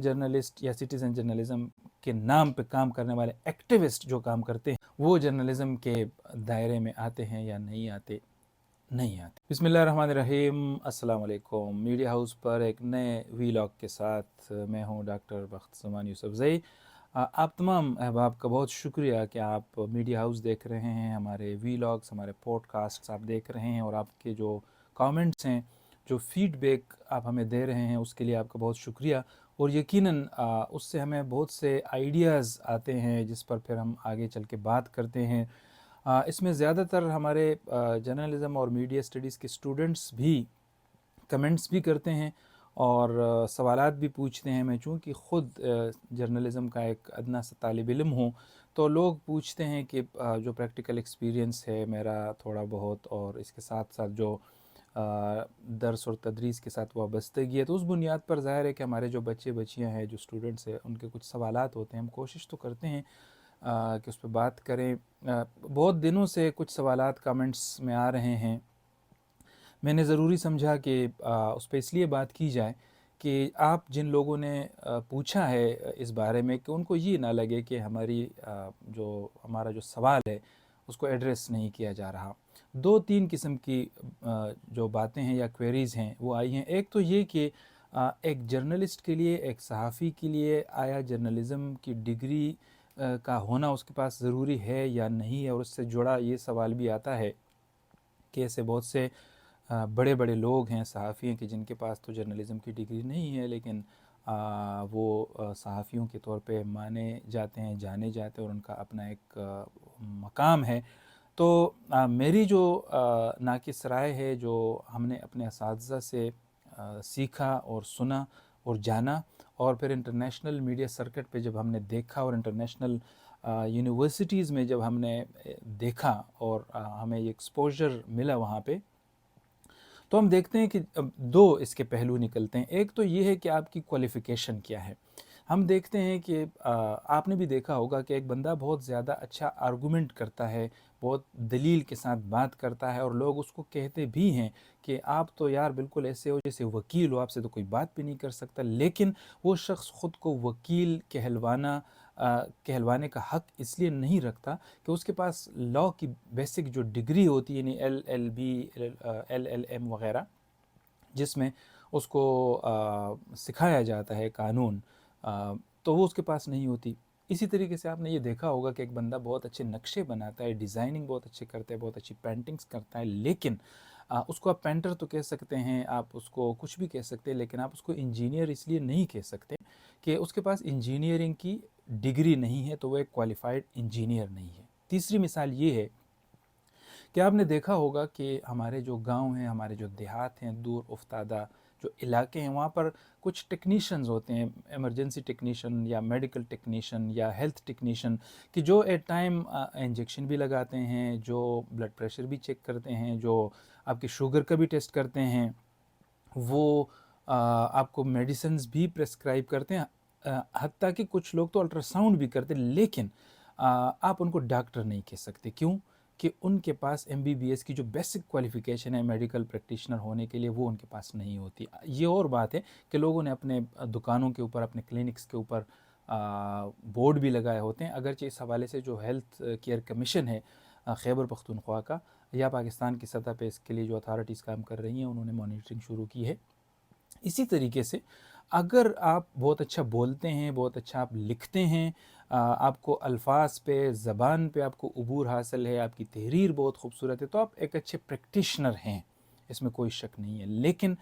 Journalist या citizen journalism के नाम पे काम करने वाले एक्टिविस्ट जो काम करते हैं वो जर्नलिज़म के दायरे में आते हैं या नहीं आते? नहीं आते। बिस्मिल्लाहिर्रहमानिर्रहीम, अस्सलाम वालेकुम। मीडिया हाउस पर एक नए वीलॉग के साथ मैं हूं डॉक्टर बख्तज़मान यूसुफ़ज़ई। आप तमाम अहबाब का बहुत शुक्रिया कि आप मीडिया हाउस देख रहे हैं, हमारे वीलॉग्स, हमारे पॉडकास्ट्स आप देख रहे हैं और आपके जो कमेंट्स हैं, जो फ़ीडबैक आप हमें दे रहे हैं उसके लिए आपका बहुत शुक्रिया। और यकीनन उससे हमें बहुत से आइडियाज़ आते हैं जिस पर फिर हम आगे चल के बात करते हैं। इसमें ज़्यादातर हमारे जर्नलिज़म और मीडिया स्टडीज़ के स्टूडेंट्स भी कमेंट्स भी करते हैं और सवालात भी पूछते हैं। मैं चूँकि ख़ुद जर्नलिज़म का एक अदना सा तालिब इल्म हूँ, तो लोग पूछते हैं कि जो प्रैक्टिकल एक्सपीरियंस है मेरा थोड़ा बहुत और इसके साथ साथ जो दर्स और तदरीस के साथ वाबस्तगी है, तो उस बुनियाद पर ज़ाहिर है कि हमारे जो बच्चे बच्चियाँ हैं, जो स्टूडेंट्स हैं, उनके कुछ सवालात होते हैं। हम कोशिश तो करते हैं कि उस पर बात करें। बहुत दिनों से कुछ सवालात कमेंट्स में आ रहे हैं, मैंने ज़रूरी समझा कि उस पर इसलिए बात की जाए कि आप जिन लोगों ने पूछा है इस बारे में कि उनको ये ना लगे कि हमारा जो सवाल है उसको एड्रेस नहीं किया जा रहा। दो तीन किस्म की जो बातें हैं या क्वेरीज़ हैं वो आई हैं। एक तो ये कि एक जर्नलिस्ट के लिए, एक सहाफ़ी के लिए आया जर्नलिज़म की डिग्री का होना उसके पास ज़रूरी है या नहीं है, और उससे जुड़ा ये सवाल भी आता है कि ऐसे बहुत से बड़े बड़े लोग हैं, सहाफ़ी हैं कि जिनके पास तो जर्नलिज़म की डिग्री नहीं है, लेकिन वो सहाफ़ियों के तौर पे माने जाते हैं, जाने जाते हैं और उनका अपना एक मकाम है। तो मेरी जो नाक़िस राय है, जो हमने अपने असातिज़ा से सीखा और सुना और जाना, और फिर इंटरनेशनल मीडिया सर्किट पे जब हमने देखा और इंटरनेशनल यूनिवर्सिटीज़ में जब हमने देखा और हमें ये एक्सपोज़र मिला वहाँ पे, तो हम देखते हैं कि दो इसके पहलू निकलते हैं। एक तो ये है कि आपकी क्वालिफ़िकेशन क्या है। हम देखते हैं कि आपने भी देखा होगा कि एक बंदा बहुत ज़्यादा अच्छा आर्गुमेंट करता है, बहुत दलील के साथ बात करता है और लोग उसको कहते भी हैं कि आप तो यार बिल्कुल ऐसे हो जैसे वकील हो, आपसे तो कोई बात भी नहीं कर सकता। लेकिन वो शख्स ख़ुद को वकील कहलवाने का हक़ इसलिए नहीं रखता कि उसके पास लॉ की बेसिक जो डिग्री होती है, यानी LLB, LLM वग़ैरह, जिसमें उसको सिखाया जाता है कानून, तो वो उसके पास नहीं होती। इसी तरीके से आपने ये देखा होगा कि एक बंदा बहुत अच्छे नक्शे बनाता है, डिज़ाइनिंग बहुत अच्छे करता है, बहुत अच्छी पेंटिंग्स करता है, लेकिन उसको आप पेंटर तो कह सकते हैं, आप उसको कुछ भी कह सकते हैं, लेकिन आप उसको इंजीनियर इसलिए नहीं कह सकते कि उसके पास इंजीनियरिंग की डिग्री नहीं है, तो वो एक क्वालिफ़ाइड इंजीनियर नहीं है। तीसरी मिसाल ये है कि आपने देखा होगा कि हमारे जो गांव हैं, हमारे जो देहात हैं, दूर उफ्तादा जो इलाके हैं, वहाँ पर कुछ टेक्नीशियंस होते हैं, इमरजेंसी टेक्नीशियन या मेडिकल टेक्नीशियन या हेल्थ टेक्नीशियन, कि जो एट टाइम इंजेक्शन भी लगाते हैं, जो ब्लड प्रेशर भी चेक करते हैं, जो आपकी शुगर का भी टेस्ट करते हैं, वो आपको मेडिसिन्स भी प्रेस्क्राइब करते हैं, हत्ता कि कुछ लोग तो अल्ट्रासाउंड भी करते हैं। लेकिन आप उनको डॉक्टर नहीं कह सकते। क्यों? कि उनके पास MBBS की जो बेसिक क्वालिफ़िकेशन है मेडिकल प्रैक्टिशनर होने के लिए, वो उनके पास नहीं होती। ये और बात है कि लोगों ने अपने दुकानों के ऊपर, अपने क्लिनिक्स के ऊपर बोर्ड भी लगाए होते हैं। अगरचे इस हवाले से जो हेल्थ केयर कमीशन है खैबर पख्तूनख्वा का, या पाकिस्तान की सतह पे इसके लिए जो अथॉरिटीज़ काम कर रही हैं, उन्होंने मॉनिटरिंग शुरू की है। इसी तरीके से अगर आप बहुत अच्छा बोलते हैं, बहुत अच्छा आप लिखते हैं, आपको अल्फाज पे, ज़बान पे आपको उबूर हासिल है, आपकी तहरीर बहुत खूबसूरत है, तो आप एक अच्छे प्रैक्टिशनर हैं, इसमें कोई शक नहीं है। लेकिन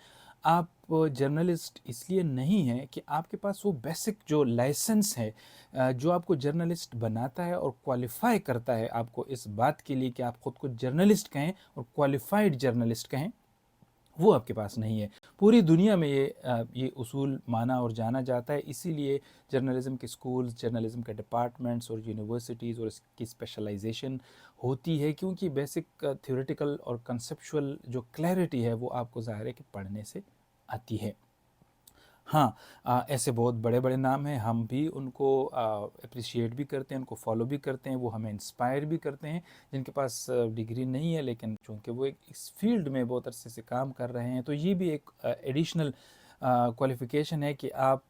आप जर्नलिस्ट इसलिए नहीं हैं कि आपके पास वो बेसिक जो लाइसेंस है जो आपको जर्नलिस्ट बनाता है और क्वालिफ़ाई करता है आपको इस बात के लिए कि आप ख़ुद को जर्नलिस्ट कहें और क्वालिफ़ाइड जर्नलिस्ट कहें, वो आपके पास नहीं है। पूरी दुनिया में ये उसूल माना और जाना जाता है। इसीलिए जर्नलिज़म के स्कूल्स, जर्नलिज़म के डिपार्टमेंट्स और यूनिवर्सिटीज़ और इसकी स्पेशलाइजेशन होती है, क्योंकि बेसिक थ्योरेटिकल और कंसेप्चुअल जो क्लैरिटी है वो आपको ज़ाहिर है कि पढ़ने से आती है। हाँ, ऐसे बहुत बड़े बड़े नाम हैं, हम भी उनको अप्रिशिएट भी करते हैं, उनको फॉलो भी करते हैं, वो हमें इंस्पायर भी करते हैं, जिनके पास डिग्री नहीं है, लेकिन चूँकि वो एक इस फील्ड में बहुत अरसे से काम कर रहे हैं, तो ये भी एक एडिशनल क्वालिफ़िकेशन है कि आप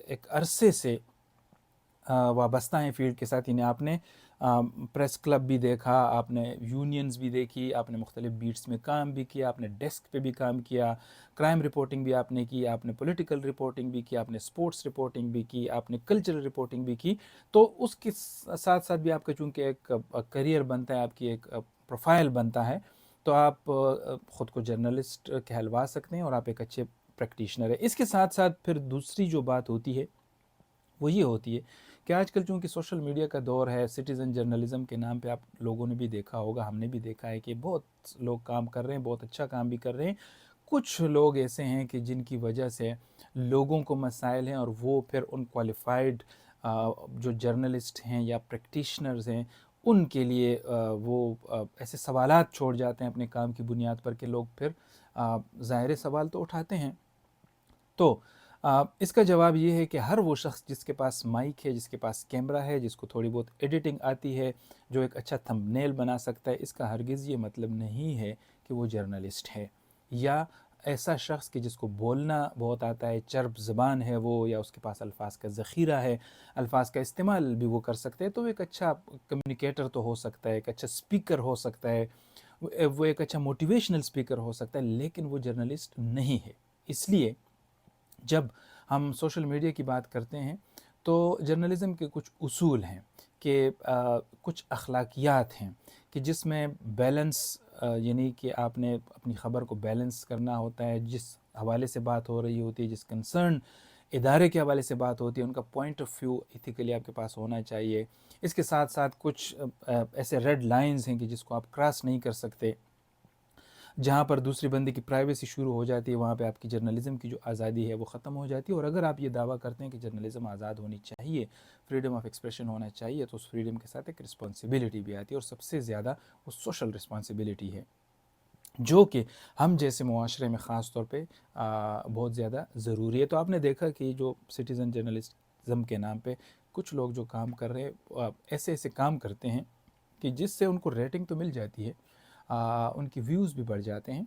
एक अरसे से वाबस्ता हैं फील्ड के साथ। यानी आपने प्रेस क्लब भी देखा, आपने यूनियंस भी देखी, आपने मुख्तलिफ बीट्स में काम भी किया, आपने डेस्क पे भी काम किया, क्राइम रिपोर्टिंग भी आपने की, आपने पॉलिटिकल रिपोर्टिंग भी की, आपने स्पोर्ट्स रिपोर्टिंग भी की, आपने कल्चरल रिपोर्टिंग भी की। तो उसके साथ साथ भी आपका चूँकि एक करियर बनता है, आपकी एक प्रोफाइल बनता है, तो आप ख़ुद को जर्नलिस्ट कहलवा सकते हैं और आप एक अच्छे प्रैक्टिशनर है। इसके साथ साथ फिर दूसरी जो बात होती है वो ये होती है कि आजकल चूँकि सोशल मीडिया का दौर है, सिटीज़न जर्नलिज़म के नाम पे आप लोगों ने भी देखा होगा, हमने भी देखा है कि बहुत लोग काम कर रहे हैं, बहुत अच्छा काम भी कर रहे हैं। कुछ लोग ऐसे हैं कि जिनकी वजह से लोगों को मसाइल हैं और वो फिर उन क्वालिफ़ाइड जो जर्नलिस्ट हैं या प्रैक्टिशनर्स हैं, उनके लिए वो ऐसे सवालात छोड़ जाते हैं अपने काम की बुनियाद पर कि लोग फिर ज़ाहिर सवाल तो उठाते हैं। तो इसका जवाब ये है कि हर वो शख्स जिसके पास माइक है, जिसके पास कैमरा है, जिसको थोड़ी बहुत एडिटिंग आती है, जो एक अच्छा थंबनेल बना सकता है, इसका हरगिज़ ये मतलब नहीं है कि वो जर्नलिस्ट है। या ऐसा शख्स कि जिसको बोलना बहुत आता है, चर्ब ज़बान है वो, या उसके पास अल्फाज का ज़ख़ीरा है, अल्फाज का इस्तेमाल भी वो कर सकते हैं, तो वो एक अच्छा कम्युनिकेटर तो हो सकता है, एक अच्छा स्पीकर हो सकता है, वो एक अच्छा मोटिवेशनल स्पीकर हो सकता है, लेकिन वो जर्नलिस्ट नहीं है। इसलिए जब हम सोशल मीडिया की बात करते हैं तो जर्नलिज़म के कुछ उसूल हैं कि कुछ अखलाकियात हैं कि जिसमें बैलेंस, यानी कि आपने अपनी ख़बर को बैलेंस करना होता है। जिस हवाले से बात हो रही होती है, जिस कंसर्न इदारे के हवाले से बात होती है, उनका पॉइंट ऑफ व्यू इथिकली आपके पास होना चाहिए। इसके साथ साथ कुछ ऐसे रेड लाइंस हैं कि जिसको आप क्रॉस नहीं कर सकते। जहाँ पर दूसरे बंदे की प्राइवेसी शुरू हो जाती है, वहाँ पे आपकी जर्नलिज़म की जो आज़ादी है वो ख़त्म हो जाती है। और अगर आप ये दावा करते हैं कि जर्नलिज़म आज़ाद होनी चाहिए, फ्रीडम ऑफ एक्सप्रेशन होना चाहिए, तो उस फ्रीडम के साथ एक रिस्पॉन्सिबिलिटी भी आती है, और सबसे ज़्यादा वो सोशल रिस्पॉन्सिबिलिटी है, जो कि हम जैसे मुआशरे में ख़ास तौर पे बहुत ज़्यादा ज़रूरी है। तो आपने देखा कि जो सिटीज़न जर्नलिज़म के नाम पे कुछ लोग जो काम कर रहे हैं, ऐसे ऐसे काम करते हैं कि जिससे उनको रेटिंग तो मिल जाती है, उनकी व्यूज़ भी बढ़ जाते हैं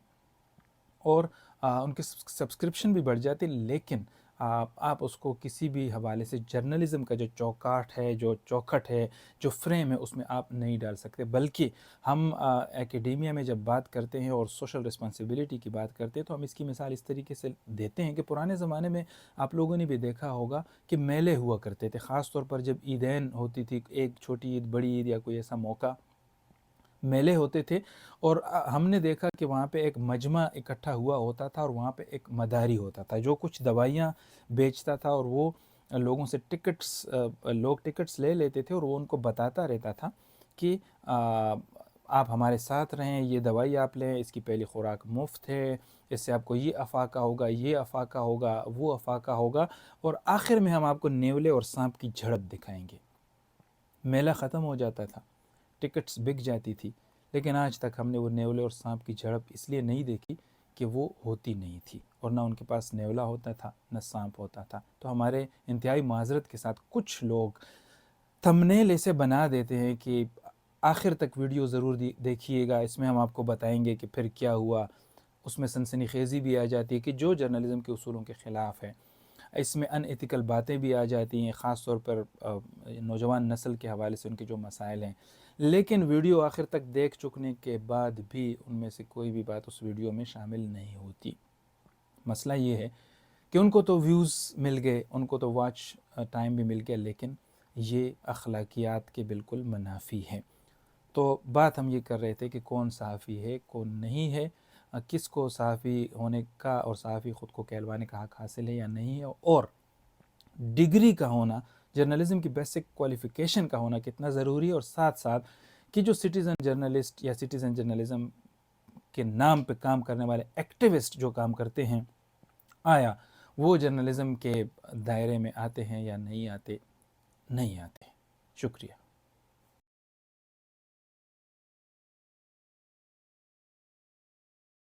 और उनके सब्सक्रिप्शन भी बढ़ जाते हैं, लेकिन आप उसको किसी भी हवाले से जर्नलिज़म का जो चौकाट है, जो चौखट है, जो फ्रेम है, उसमें आप नहीं डाल सकते। बल्कि हम एकेडेमिया में जब बात करते हैं और सोशल रिस्पॉन्सिबिलिटी की बात करते हैं, तो हम इसकी मिसाल इस तरीके से देते हैं कि पुराने ज़माने में आप लोगों ने भी देखा होगा कि मेले हुआ करते थे, ख़ास तौर पर जब ईदैन होती थी, एक छोटी ईद, बड़ी ईद या कोई ऐसा मौका, मेले होते थे। और हमने देखा कि वहाँ पे एक मजमा इकट्ठा हुआ होता था और वहाँ पे एक मदारी होता था जो कुछ दवाइयाँ बेचता था, और वो लोगों से लोग टिकट्स ले लेते थे और वो उनको बताता रहता था कि आप हमारे साथ रहें, ये दवाई आप लें, इसकी पहली खुराक मुफ्त है, इससे आपको ये अफाका होगा, ये अफाका होगा, वो अफाका होगा, और आखिर में हम आपको नेवले और सांप की झड़प दिखाएंगे। मेला ख़त्म हो जाता था, टिकट्स बिक जाती थी, लेकिन आज तक हमने वो नेवले और सांप की झड़प इसलिए नहीं देखी कि वो होती नहीं थी, और ना उनके पास नेवला होता था, ना सांप होता था। तो हमारे इंतहाई माजरत के साथ कुछ लोग थंबनेल ऐसे बना देते हैं कि आखिर तक वीडियो ज़रूर देखिएगा, इसमें हम आपको बताएंगे कि फिर क्या हुआ। उसमें सनसनीखेज़ी भी आ जाती है कि जो जर्नलिज़म के उसूलों के ख़िलाफ़ है, इसमें अनएथिकल बातें भी आ जाती हैं, ख़ास तौर पर नौजवान नस्ल के हवाले से उनके जो मसाइल हैं। लेकिन वीडियो आखिर तक देख चुकने के बाद भी उनमें से कोई भी बात उस वीडियो में शामिल नहीं होती। मसला ये है कि उनको तो व्यूज़ मिल गए, उनको तो वॉच टाइम भी मिल गया, लेकिन ये अखलाकियात के बिल्कुल मुनाफी है। तो बात हम ये कर रहे थे कि कौन सहाफ़ी है, कौन नहीं है, किसको सहाफ़ी होने का और सहाफ़ी ख़ुद को कहलवाने का हक़ हासिल है या नहीं है, और डिग्री का होना, जर्नलिज़म की बेसिक क्वालिफ़िकेशन का होना कितना ज़रूरी है, और साथ साथ कि जो सिटीज़न जर्नलिस्ट या सिटीज़न जर्नलिज़म के नाम पे काम करने वाले एक्टिविस्ट जो काम करते हैं, आया वो जर्नलिज़म के दायरे में आते हैं या नहीं आते। शुक्रिया।